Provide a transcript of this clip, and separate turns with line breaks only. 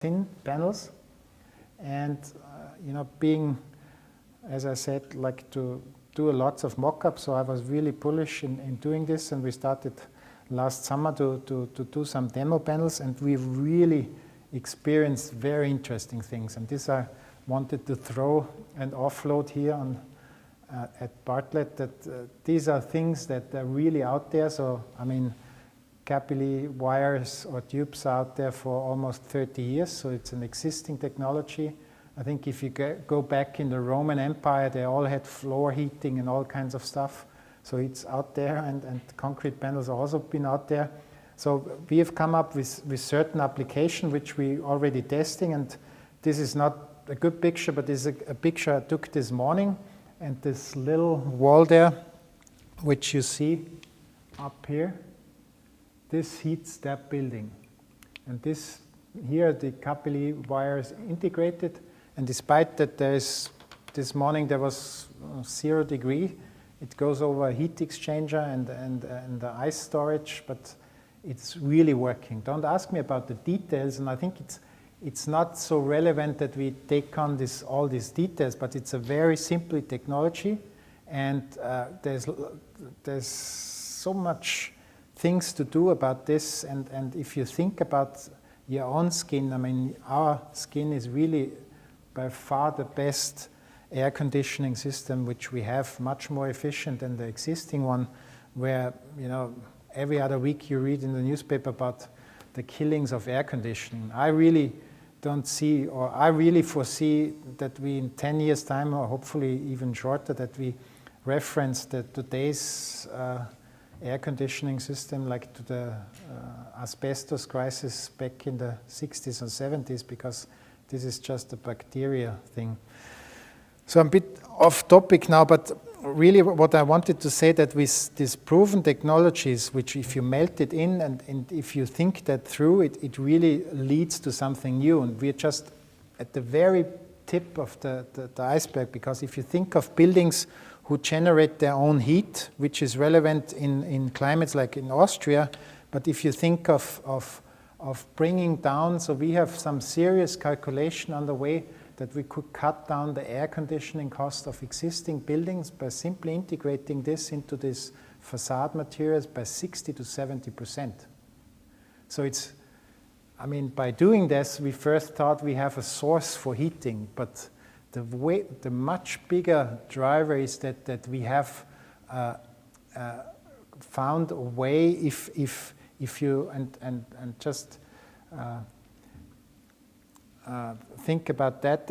thin panels, and being, as I said, like to do lots of mock-ups, so I was really bullish in doing this, and we started last summer to do some demo panels, and we really experienced very interesting things, and this I wanted to throw and offload here on at Bartlett, that these are things that are really out there. So I mean, capillary wires or tubes are out there for almost 30 years, so it's an existing technology. I think if you go back in the Roman Empire, they all had floor heating and all kinds of stuff. So it's out there, and concrete panels have also been out there. So we have come up with certain application which we already testing, and this is not a good picture, but this is a picture I took this morning, and this little wall there, which you see up here, this heats that building. And this here, the capillary wires integrated, and despite that this morning there was 0 degree, it goes over a heat exchanger and the ice storage, but it's really working. Don't ask me about the details, and I think it's not so relevant that we take on all these details, but it's a very simple technology, and there's so much things to do about this, and if you think about your own skin, I mean, our skin is really by far the best air conditioning system which we have, much more efficient than the existing one, where every other week you read in the newspaper about the killings of air conditioning. I really don't see, or I really foresee that we in 10 years time, or hopefully even shorter, that we reference today's air conditioning system like to the asbestos crisis back in the 60s and 70s, because this is just a bacteria thing. So I'm a bit off topic now, but really what I wanted to say, that with these proven technologies, which if you melt it in and if you think that through, it really leads to something new. And we're just at the very tip of the iceberg, because if you think of buildings who generate their own heat, which is relevant in climates like in Austria, but if you think of bringing down, so we have some serious calculation on the way that we could cut down the air conditioning cost of existing buildings by simply integrating this into these facade materials by 60 to 70%. So it's, I mean, by doing this, we first thought we have a source for heating, but the much bigger driver is that we have found a way, if you just think about that